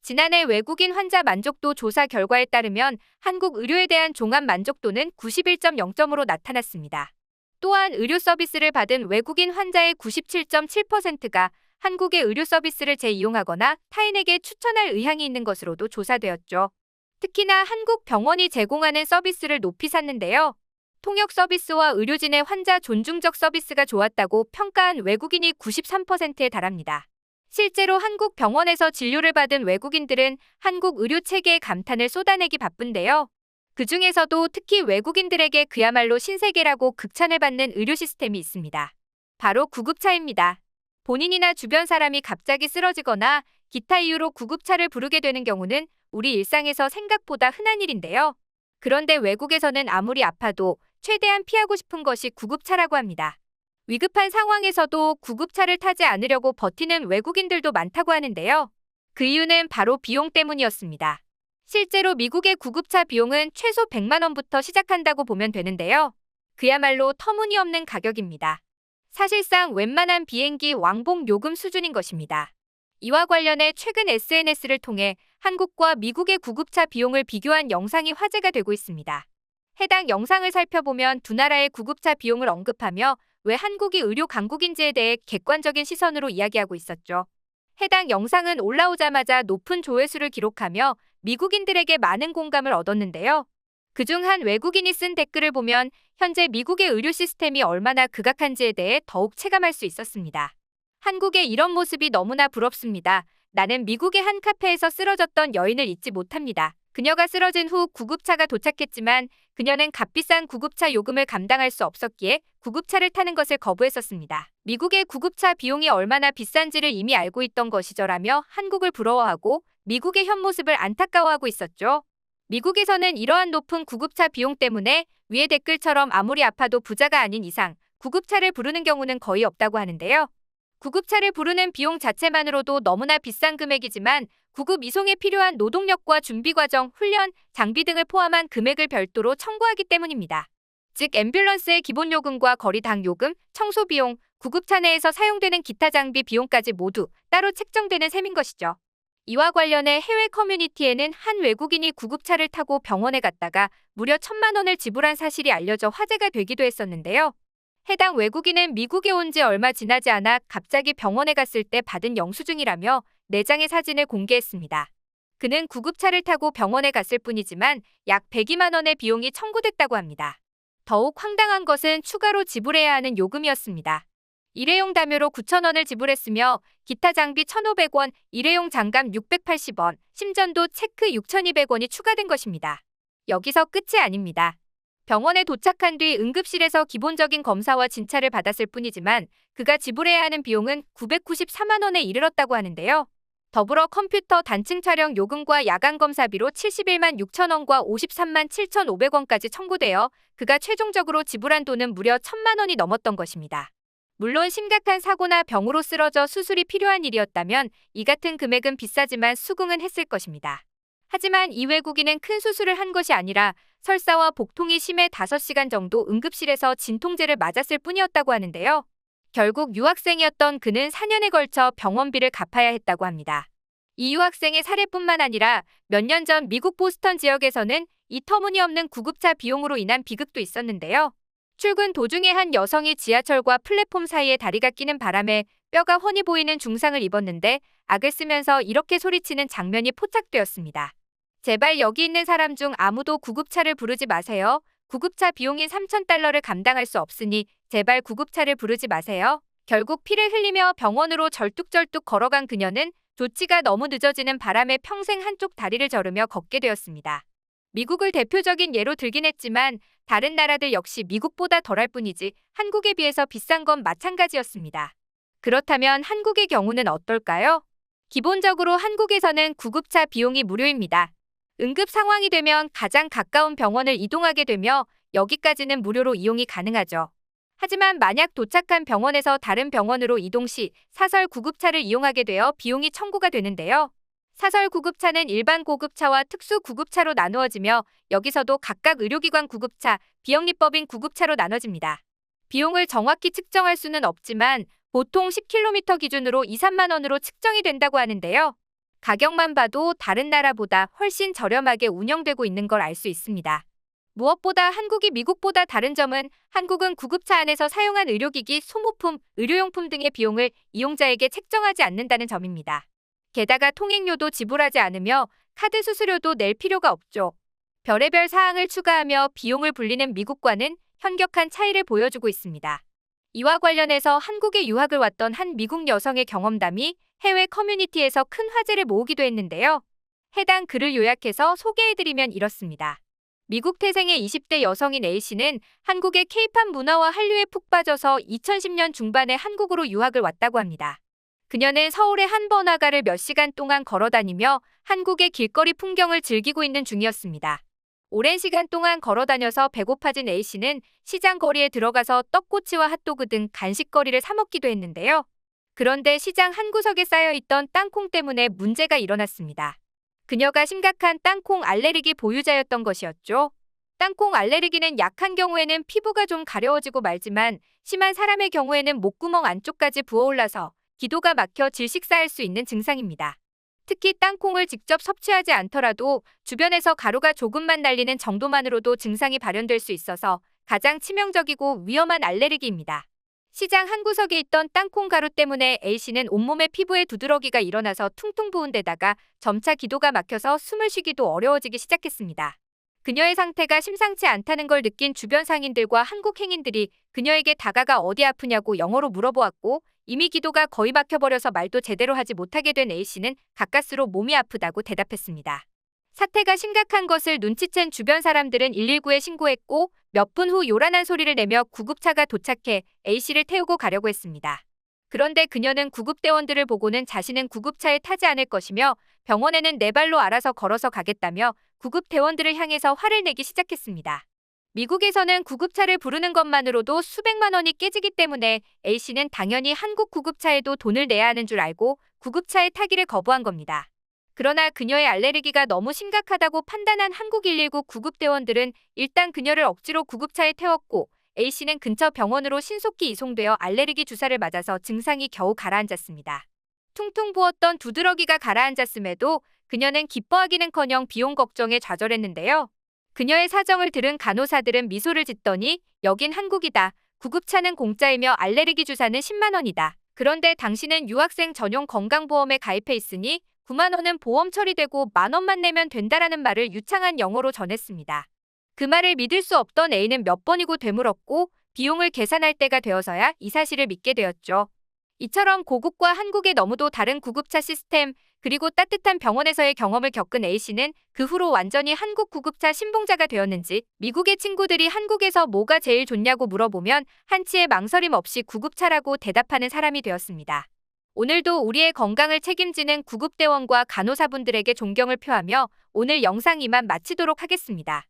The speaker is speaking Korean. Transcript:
지난해 외국인 환자 만족도 조사 결과에 따르면 한국 의료에 대한 종합 만족도는 91.0점으로 나타났습니다. 또한 의료 서비스를 받은 외국인 환자의 97.7%가 한국의 의료 서비스를 재이용하거나 타인에게 추천할 의향이 있는 것으로도 조사되었죠. 특히나 한국 병원이 제공하는 서비스를 높이 샀는데요. 통역 서비스와 의료진의 환자 존중적 서비스가 좋았다고 평가한 외국인이 93%에 달합니다. 실제로 한국 병원에서 진료를 받은 외국인들은 한국 의료 체계에 감탄을 쏟아내기 바쁜데요. 그중에서도 특히 외국인들에게 그야말로 신세계라고 극찬을 받는 의료 시스템이 있습니다. 바로 구급차입니다. 본인이나 주변 사람이 갑자기 쓰러지거나 기타 이유로 구급차를 부르게 되는 경우는 우리 일상에서 생각보다 흔한 일인데요. 그런데 외국에서는 아무리 아파도 최대한 피하고 싶은 것이 구급차라고 합니다. 위급한 상황에서도 구급차를 타지 않으려고 버티는 외국인들도 많다고 하는데요. 그 이유는 바로 비용 때문이었습니다. 실제로 미국의 구급차 비용은 최소 100만 원부터 시작한다고 보면 되는데요. 그야말로 터무니없는 가격입니다. 사실상 웬만한 비행기 왕복 요금 수준인 것입니다. 이와 관련해 최근 SNS를 통해 한국과 미국의 구급차 비용을 비교한 영상이 화제가 되고 있습니다. 해당 영상을 살펴보면 두 나라의 구급차 비용을 언급하며 왜 한국이 의료 강국인지에 대해 객관적인 시선으로 이야기하고 있었죠. 해당 영상은 올라오자마자 높은 조회수를 기록하며 미국인들에게 많은 공감을 얻었는데요. 그중 한 외국인이 쓴 댓글을 보면 현재 미국의 의료 시스템이 얼마나 극악한지에 대해 더욱 체감할 수 있었습니다. 한국의 이런 모습이 너무나 부럽습니다. 나는 미국의 한 카페에서 쓰러졌던 여인을 잊지 못합니다. 그녀가 쓰러진 후 구급차가 도착했지만 그녀는 값비싼 구급차 요금을 감당할 수 없었기에 구급차를 타는 것을 거부했었습니다. 미국의 구급차 비용이 얼마나 비싼지를 이미 알고 있던 것이죠라며 한국을 부러워하고 미국의 현 모습을 안타까워하고 있었죠. 미국에서는 이러한 높은 구급차 비용 때문에 위의 댓글처럼 아무리 아파도 부자가 아닌 이상 구급차를 부르는 경우는 거의 없다고 하는데요. 구급차를 부르는 비용 자체만으로도 너무나 비싼 금액이지만 구급 이송에 필요한 노동력과 준비 과정, 훈련, 장비 등을 포함한 금액을 별도로 청구하기 때문입니다. 즉 앰뷸런스의 기본 요금과 거리당 요금, 청소 비용, 구급차 내에서 사용되는 기타 장비 비용까지 모두 따로 책정되는 셈인 것이죠. 이와 관련해 해외 커뮤니티에는 한 외국인이 구급차를 타고 병원에 갔다가 무려 1,000만 원을 지불한 사실이 알려져 화제가 되기도 했었는데요. 해당 외국인은 미국에 온 지 얼마 지나지 않아 갑자기 병원에 갔을 때 받은 영수증이라며 4장의 사진을 공개했습니다. 그는 구급차를 타고 병원에 갔을 뿐이지만 약 102만 원의 비용이 청구됐다고 합니다. 더욱 황당한 것은 추가로 지불해야 하는 요금이었습니다. 일회용 담요로 9,000원을 지불했으며 기타 장비 1,500원, 일회용 장갑 680원, 심전도 체크 6,200원이 추가된 것입니다. 여기서 끝이 아닙니다. 병원에 도착한 뒤 응급실에서 기본적인 검사와 진찰을 받았을 뿐이지만 그가 지불해야 하는 비용은 994만 원에 이르렀다고 하는데요. 더불어 컴퓨터 단층 촬영 요금과 야간 검사비로 71만 6천 원과 53만 7,500원까지 청구되어 그가 최종적으로 지불한 돈은 무려 1,000만 원이 넘었던 것입니다. 물론 심각한 사고나 병으로 쓰러져 수술이 필요한 일이었다면 이 같은 금액은 비싸지만 수긍은 했을 것입니다. 하지만 이 외국인은 큰 수술을 한 것이 아니라 설사와 복통이 심해 5시간 정도 응급실에서 진통제를 맞았을 뿐이었다고 하는데요. 결국 유학생이었던 그는 4년에 걸쳐 병원비를 갚아야 했다고 합니다. 이 유학생의 사례뿐만 아니라 몇 년 전 미국 보스턴 지역에서는 이 터무니없는 구급차 비용으로 인한 비극도 있었는데요. 출근 도중에 한 여성이 지하철과 플랫폼 사이에 다리가 끼는 바람에 뼈가 훤히 보이는 중상을 입었는데 악을 쓰면서 이렇게 소리치는 장면이 포착되었습니다. 제발 여기 있는 사람 중 아무도 구급차를 부르지 마세요. 구급차 비용인 3,000달러를 감당할 수 없으니 제발 구급차를 부르지 마세요. 결국 피를 흘리며 병원으로 절뚝절뚝 걸어간 그녀는 조치가 너무 늦어지는 바람에 평생 한쪽 다리를 저르며 걷게 되었습니다. 미국을 대표적인 예로 들긴 했지만 다른 나라들 역시 미국보다 덜할 뿐이지 한국에 비해서 비싼 건 마찬가지였습니다. 그렇다면 한국의 경우는 어떨까요? 기본적으로 한국에서는 구급차 비용이 무료입니다. 응급 상황이 되면 가장 가까운 병원을 이동하게 되며 여기까지는 무료로 이용이 가능하죠. 하지만 만약 도착한 병원에서 다른 병원으로 이동 시 사설 구급차를 이용하게 되어 비용이 청구가 되는데요. 사설 구급차는 일반 고급차와 특수 구급차로 나누어지며 여기서도 각각 의료기관 구급차, 비영리법인 구급차로 나눠집니다. 비용을 정확히 측정할 수는 없지만 보통 10km 기준으로 2, 3만 원으로 측정이 된다고 하는데요. 가격만 봐도 다른 나라보다 훨씬 저렴하게 운영되고 있는 걸 알 수 있습니다. 무엇보다 한국이 미국보다 다른 점은 한국은 구급차 안에서 사용한 의료기기, 소모품, 의료용품 등의 비용을 이용자에게 책정하지 않는다는 점입니다. 게다가 통행료도 지불하지 않으며 카드 수수료도 낼 필요가 없죠. 별의별 사항을 추가하며 비용을 불리는 미국과는 현격한 차이를 보여주고 있습니다. 이와 관련해서 한국에 유학을 왔던 한 미국 여성의 경험담이 해외 커뮤니티에서 큰 화제를 모으기도 했는데요. 해당 글을 요약해서 소개해드리면 이렇습니다. 미국 태생의 20대 여성인 A씨는 한국의 K-팝 문화와 한류에 푹 빠져서 2010년 중반에 한국으로 유학을 왔다고 합니다. 그녀는 서울의 한 번화가를 몇 시간 동안 걸어다니며 한국의 길거리 풍경을 즐기고 있는 중이었습니다. 오랜 시간 동안 걸어다녀서 배고파진 A씨는 시장 거리에 들어가서 떡꼬치와 핫도그 등 간식거리를 사 먹기도 했는데요. 그런데 시장 한 구석에 쌓여있던 땅콩 때문에 문제가 일어났습니다. 그녀가 심각한 땅콩 알레르기 보유자였던 것이었죠. 땅콩 알레르기는 약한 경우에는 피부가 좀 가려워지고 말지만 심한 사람의 경우에는 목구멍 안쪽까지 부어올라서 기도가 막혀 질식사할 수 있는 증상입니다. 특히 땅콩을 직접 섭취하지 않더라도 주변에서 가루가 조금만 날리는 정도만으로도 증상이 발현될 수 있어서 가장 치명적이고 위험한 알레르기입니다. 시장 한 구석에 있던 땅콩 가루 때문에 A씨는 온몸에 피부에 두드러기가 일어나서 퉁퉁 부은 데다가 점차 기도가 막혀서 숨을 쉬기도 어려워지기 시작했습니다. 그녀의 상태가 심상치 않다는 걸 느낀 주변 상인들과 한국 행인들이 그녀에게 다가가 어디 아프냐고 영어로 물어보았고 이미 기도가 거의 막혀버려서 말도 제대로 하지 못하게 된 A씨는 가까스로 몸이 아프다고 대답했습니다. 사태가 심각한 것을 눈치챈 주변 사람들은 119에 신고했고 몇 분 후 요란한 소리를 내며 구급차가 도착해 A씨를 태우고 가려고 했습니다. 그런데 그녀는 구급대원들을 보고는 자신은 구급차에 타지 않을 것이며 병원에는 내 발로 알아서 걸어서 가겠다며 구급대원들을 향해서 화를 내기 시작했습니다. 미국에서는 구급차를 부르는 것만으로도 수백만 원이 깨지기 때문에 A씨는 당연히 한국 구급차에도 돈을 내야 하는 줄 알고 구급차에 타기를 거부한 겁니다. 그러나 그녀의 알레르기가 너무 심각하다고 판단한 한국 119 구급대원들은 일단 그녀를 억지로 구급차에 태웠고 A씨는 근처 병원으로 신속히 이송되어 알레르기 주사를 맞아서 증상이 겨우 가라앉았습니다. 퉁퉁 부었던 두드러기가 가라앉았음에도 그녀는 기뻐하기는커녕 비용 걱정에 좌절했는데요. 그녀의 사정을 들은 간호사들은 미소를 짓더니 여긴 한국이다. 구급차는 공짜이며 알레르기 주사는 10만 원이다. 그런데 당신은 유학생 전용 건강보험에 가입해 있으니 9만 원은 보험 처리되고 만 원만 내면 된다라는 말을 유창한 영어로 전했습니다. 그 말을 믿을 수 없던 A는 몇 번이고 되물었고 비용을 계산할 때가 되어서야 이 사실을 믿게 되었죠. 이처럼 고국과 한국의 너무도 다른 구급차 시스템 그리고 따뜻한 병원에서의 경험을 겪은 A씨는 그 후로 완전히 한국 구급차 신봉자가 되었는지 미국의 친구들이 한국에서 뭐가 제일 좋냐고 물어보면 한치의 망설임 없이 구급차라고 대답하는 사람이 되었습니다. 오늘도 우리의 건강을 책임지는 구급대원과 간호사분들에게 존경을 표하며 오늘 영상 이만 마치도록 하겠습니다.